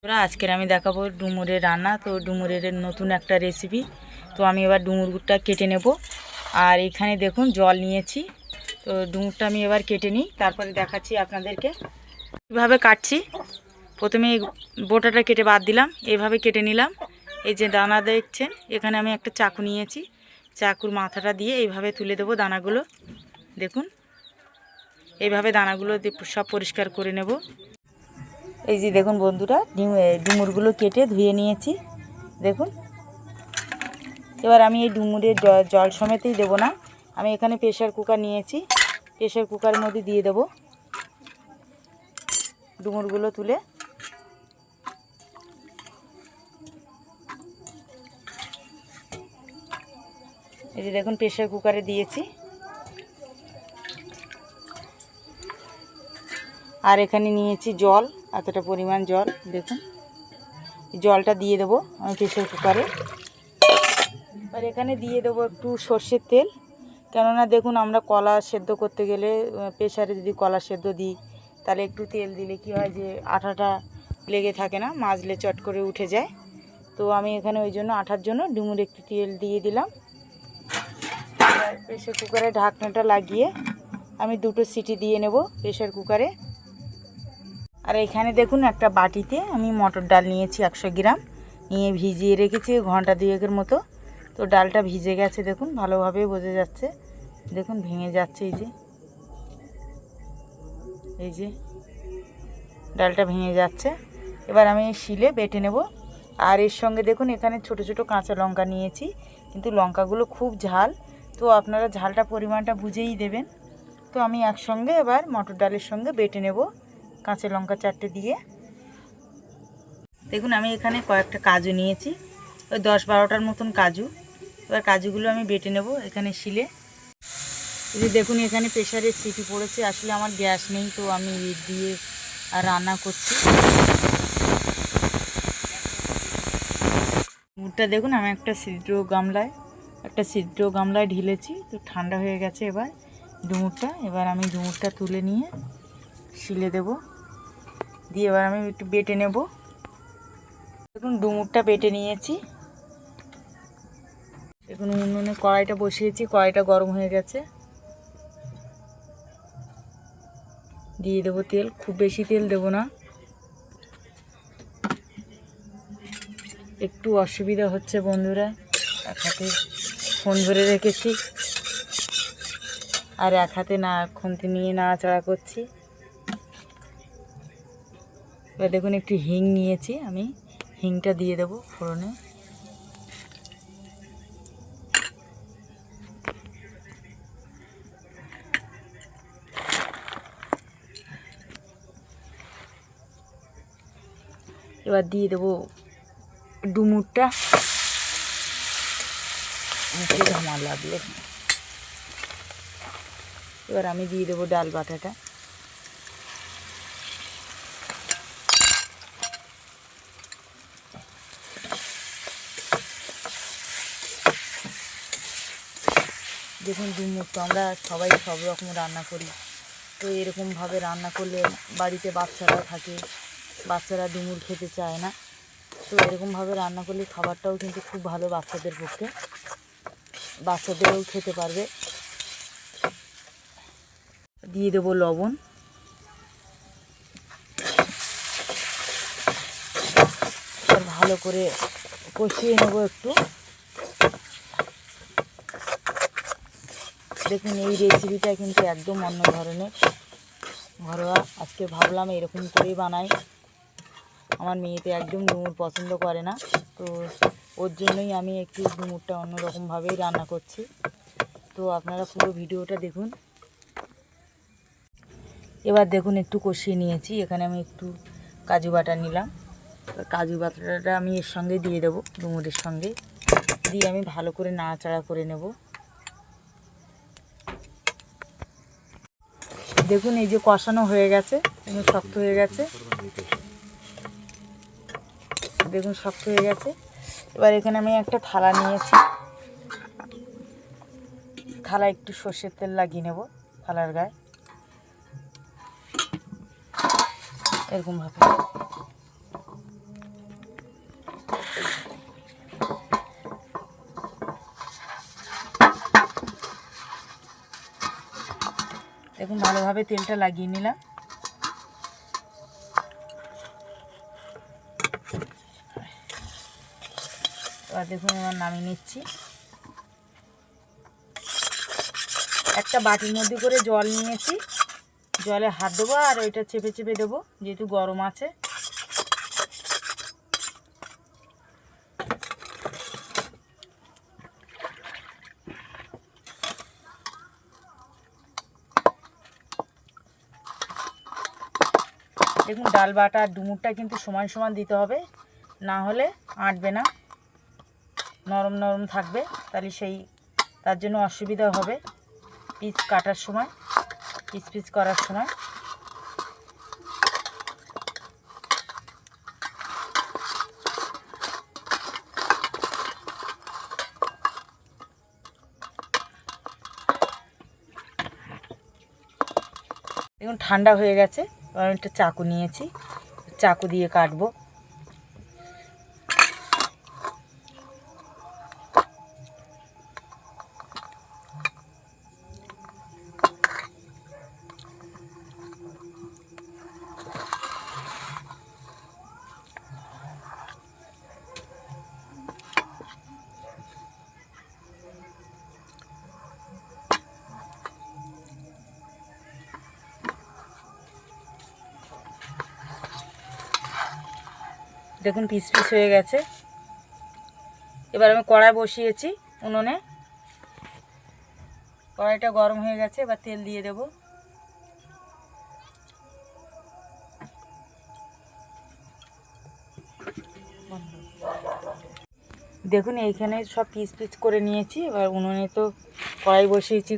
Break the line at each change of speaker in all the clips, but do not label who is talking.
তোরা আজকের আমি দেখাবো ডুমুরের রান্না। তো ডুমুরের নতুন একটা রেসিপি। তো আমি এবার ডুমুরটা কেটে নেব। আর এখানে দেখুন জল নিয়েছি। তো ডুমুরটা আমি এবার কেটে নিই, তারপরে দেখাচ্ছি আপনাদেরকে কীভাবে কাটছি। প্রথমে এই বোটাটা কেটে বাদ দিলাম, এইভাবে কেটে নিলাম। এই যে দানা দেখছেন, এখানে আমি একটা চাকু নিয়েছি, চাকুর মাথাটা দিয়ে এইভাবে তুলে দেবো দানাগুলো। দেখুন এইভাবে দানাগুলো সব পরিষ্কার করে নেব। এই যে দেখুন বন্ধুরা, ডুমুরগুলো কেটে ধুয়ে নিয়েছি। দেখুন এবার আমি এই ডুমুরের জল সমেতই দেবো না, আমি এখানে প্রেশার কুকার নিয়েছি, প্রেশার কুকারের মধ্যে দিয়ে দেবো ডুমুরগুলো তুলে। এই যে দেখুন প্রেশার কুকারে দিয়েছি। আর এখানে নিয়েছি জল, এতটা পরিমাণ জল। দেখুন জলটা দিয়ে দেবো আমি প্রেশার কুকারে। আর এখানে দিয়ে দেবো একটু সর্ষের তেল, কেননা দেখুন আমরা কলা সেদ্ধ করতে গেলে প্রেশারে যদি কলা সেদ্ধ দিই, তাহলে একটু তেল দিলে কি হয় যে আঠাটা লেগে থাকে না, মাজলে চট করে উঠে যায়। তো আমি এখানে ওই জন্য আঠার জন্য ডুমুর একটু তেল দিয়ে দিলাম। প্রেশার কুকারে ঢাকনাটা লাগিয়ে আমি 2টো সিটি দিয়ে নেব প্রেশার কুকারে। আর এখানে দেখুন একটা বাটিতে আমি মটর ডাল নিয়েছি 100 গ্রাম, নিয়ে ভিজিয়ে রেখেছি ঘন্টা 2-এর মতো। তো ডালটা ভিজে গেছে, দেখুন ভালোভাবে বোঝা যাচ্ছে। দেখুন ভেঙে যাচ্ছে, এই যে ডালটা ভেঙে যাচ্ছে। এবার আমি শিলে বেটে নেব। আর এর সঙ্গে দেখুন এখানে ছোট ছোট কাঁচা লঙ্কা নিয়েছি, কিন্তু লঙ্কাগুলো খুব ঝাল, তো আপনারা ঝালটা পরিমাণটা বুঝেই দেবেন। তো আমি একসঙ্গে এবার মটর ডালের সঙ্গে বেটে নেব কাঁচা লঙ্কা 4টে দিয়ে। দেখুন আমি এখানে কয়েকটা কাজু নিয়েছি, ওই 10-12টার মতন কাজু। এবার কাজুগুলো আমি বেটে নেব এখানে শিলে। এই যে দেখুন এখানে প্রেশারের সিটি পড়েছে, আসলে আমার গ্যাস নেই, তো আমি দিয়ে আর রান্না করছি। মুড়টা দেখুন আমি একটা ছিদ্র গামলায় ঢেলেছি, তো ঠান্ডা হয়ে গেছে এবার ডুমুরটা। এবার আমি ডুমুরটা তুলে নিয়ে শিলে দেব, দিয়ে এবার আমি একটু বেটে নেব। দেখুন ডুমুরটা বেটে নিয়েছি। এখন উনুনে কড়াইটা বসিয়েছি, কড়াইটা গরম হয়ে গেছে। দিয়ে দেবো তেল, খুব বেশি তেল দেব না। একটু অসুবিধা হচ্ছে বন্ধুরা, এক হাতে ফোন ধরে রেখেছি আর এক হাতে খুন্তি নিয়ে নাড়াচাড়া করছি। এবার দেখুন একটু হিং নিয়েছি আমি, হিংটা দিয়ে দেবো ফোড়নে। এবার দিয়ে দেবো ডুমুরটা, মুখে ধামা লাগলো। এবার আমি দিয়ে দেবো ডাল বাটাটা। দেখুন ডুমুর তো আমরা সবাই সব রকম রান্না করি, তো এরকমভাবে রান্না করলে বাড়িতে বাচ্চারা থাকে, বাচ্চারা ডুমুর খেতে চায় না, তো এরকমভাবে রান্না করলে খাবারটাও কিন্তু খুব ভালো বাচ্চাদের পক্ষে, বাচ্চাদেরও খেতে পারবে। দিয়ে দেবো লবণ। আর ভালো করে কষিয়ে নেব একটু। দেখুন এই রেসিপিটা কিন্তু একদম অন্য ধরনের, ঘরোয়া। আজকে ভাবলাম এরকম করেই বানাই। আমার মেয়েতে একদম ডুমুর পছন্দ করে না, তো ওর জন্যই আমি একটু ডুমুরটা অন্যরকমভাবেই রান্না করছি। তো আপনারা পুরো ভিডিওটা দেখুন। এবার দেখুন একটু কষিয়ে নিয়েছি, এখানে আমি একটু কাজু বাটা নিলাম। কাজু বাটাটা আমি এর সঙ্গে দিয়ে দেবো, ডুমুরের সঙ্গে দিয়ে আমি ভালো করে নাড়াচাড়া করে নেব। দেখুন এই যে কষানো হয়ে গেছে, শক্ত হয়ে গেছে, দেখুন শক্ত হয়ে গেছে। এবার এখানে আমি একটা থালা নিয়েছি, থালা একটু সর্ষের তেল লাগিয়ে নেব থালার গায়ে, এরকমভাবে। দেখুন ভালোভাবে তেলটা লাগিয়ে নিলাম। এবার দেখুন এবার নামিয়ে নিচ্ছি। একটা বাটির মধ্যে করে জল নিয়েছি, জলে হাত দেবো আর ওইটা চেপে চেপে দেবো যেহেতু গরম আছে। দেখুন ডাল বাটা আর ডুমুরটা কিন্তু সমান সমান দিতে হবে, না হলে আঁটবে না, নরম নরম থাকবে, তাহলে তার জন্য অসুবিধা হবে পিস কাটার সময়, পিস করার সময়। দেখুন ঠান্ডা হয়ে গেছে, আমি একটা চাকু নিয়েছি, চাকু দিয়ে কাটবো। দেখুন পিস হয়ে গেছে। এবার আমি কড়াই বসিয়েছি উনুনে, কড়াইটা গরম হয়ে গেছে, এবার তেল দিয়ে দেব। দেখুন এইখানে সব পিস করে নিয়েছি। এবার উনুনে তো কড়াই বসিয়েছি,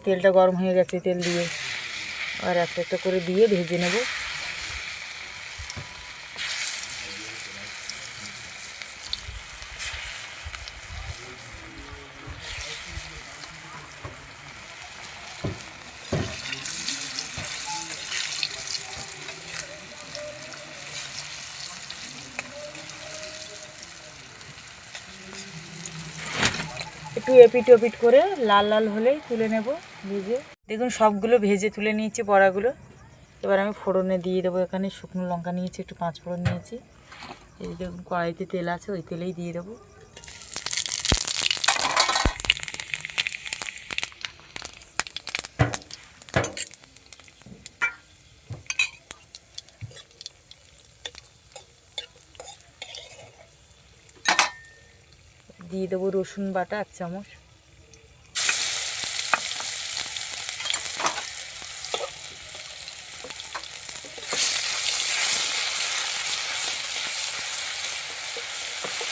তেলটা গরম হয়ে গেছে, তেল দিয়ে আর একটা একটা করে দিয়ে ভেজে নেব। একটু এপিট ওপিট করে লাল লাল হলেই তুলে নেব ভেজে। দেখুন সবগুলো ভেজে তুলে নিয়েছি বড়াগুলো। এবার আমি ফোড়নে দিয়ে দেবো। এখানে শুকনো লঙ্কা নিয়েছি, একটু 5 ফোড়ন নিয়েছি। এই দেখুন কড়াইতে তেল আছে, ওই তেলেই দিয়ে দেবো। দিয়ে দেবো রসুন বাটা 1 চামচ।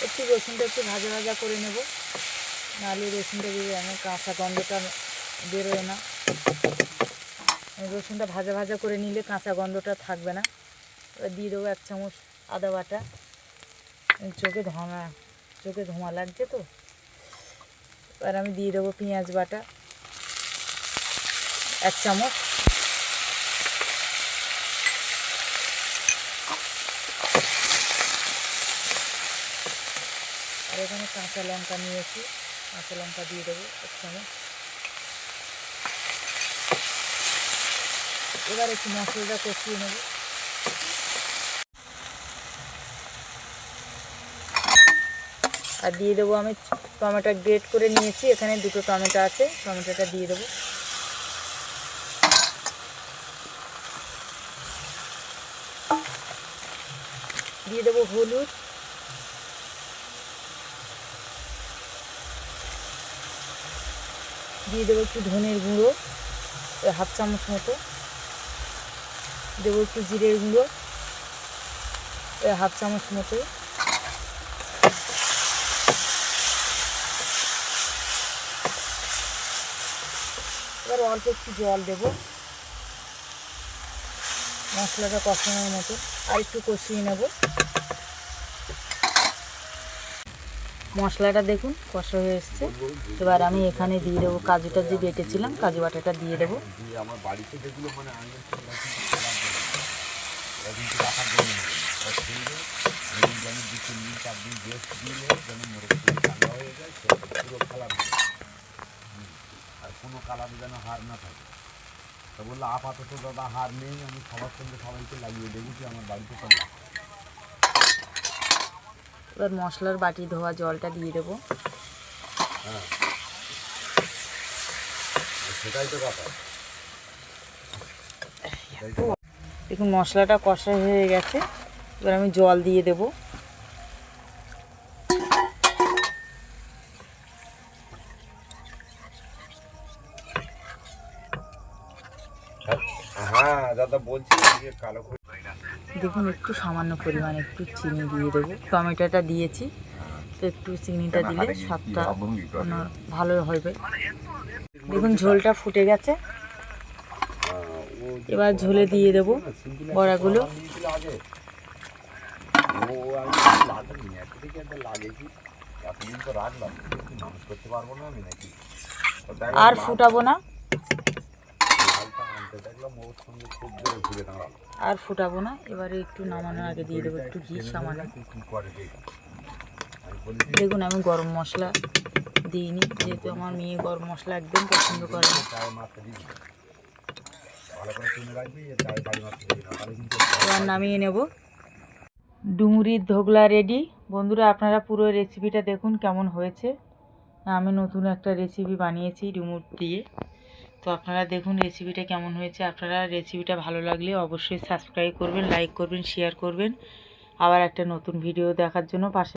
একটু রসুনটা একটু ভাজা ভাজা করে নেব, নাহলে রসুনটা দিয়ে আমার কাঁচা গন্ধটা বেরোয় না। রসুনটা ভাজা ভাজা করে নিলে কাঁচা গন্ধটা থাকবে না। এবার দিয়ে দেবো 1 চামচ আদা বাটা। চোখে ধোঁয়া লাগছে তো। এবার আমি দিয়ে দেবো পেঁয়াজ বাটা 1 চামচ। আর এখানে কাঁচা লঙ্কা নিয়েছি, কাঁচা লঙ্কা দিয়ে দেবো 1 চামচ। এবার একটু মশলাটা কষিয়ে নেব। আর দিয়ে দেবো আমি টমেটো গ্রেট করে নিয়েছি, এখানে 2টো টমেটো আছে, টমেটোটা দিয়ে দেবো। দিয়ে দেবো হলুদ, দিয়ে দেবো একটু ধনের গুঁড়ো 1/2 চামচ মতো, দেবো একটু জিরের গুঁড়ো 1/2 চামচ মতো। এবার অল্প একটু জল দেবো মশলাটা কষানোর মতো, আর একটু কষিয়ে নেব। মশলাটা দেখুন কষা হয়ে এসছে। এবার আমি এখানে দিয়ে দেবো কাজুটা যে বেটেছিলাম, কাজু বাটাটা দিয়ে দেবো।
আর কোনো কালার যেন হার না থাকে। তা বললো আপাতত দাদা হার নেই, আমি সবার সঙ্গে সবাইকে লাগিয়ে দেখেছি আমার বাড়িতে করলাম।
এবার মশলার বাটি ধোয়া জলটা দিয়ে দেবো।
হ্যাঁ, সেটাই তো কথা।
দেখুন মশলাটা কষা হয়ে গেছে, এবার আমি জল দিয়ে দেবো।
হ্যাঁ দাদা বলছি যে কালো খড়ি।
দেখুন একটু সামান্য পরিমাণ একটু চিনি দিয়ে দেবো, টমেটোটা দিয়েছি তো একটু চিনিটা দিলে স্বাদটা ভালো হবে। দেখুন ঝোলটা ফুটে গেছে, এবার ঝোলে দিয়ে দেবো বড়াগুলো।
ও আমি লাগেনি, একটা থেকে একটা লাগেছি, এতদিন তো রাখলাম, মানুষ করতে পারবো না আমি নাকি।
আর ফুটাবো না,
লালটা আনতে দেখলাম ওর সঙ্গে খুব জোরে ঘুরে দাঁড়ালো।
আর ফুটাবো না, এবারে একটু নামানোর আগে দিয়ে দেবো একটু ঘি সামান্য।
কি করে দেখি আমি বলি
দেখুন আমি গরম মশলা দিইনি, যেহেতু আমার মেয়ে গরম মশলা একদম পছন্দ করে না।
চায়ে মাছটা দিয়ে দিবে, ভালো করে শুনে রাখবি যে চায়ে বাড়ি মাছটা দিবি না, তাহলে কিন্তু
এবার নামিয়ে নেব। ডুমুরির ধোগলা রেডি। বন্ধুরা আপনারা পুরো রেসিপিটা দেখুন কেমন হয়েছে। আমি নতুন একটা রেসিপি বানিয়েছি ডুমুর দিয়ে, তো আপনারা দেখুন রেসিপিটা কেমন হয়েছে। আপনারা রেসিপিটা ভালো লাগলে অবশ্যই সাবস্ক্রাইব করবেন, লাইক করবেন, শেয়ার করবেন। আবার একটা নতুন ভিডিও দেখার জন্য পাশে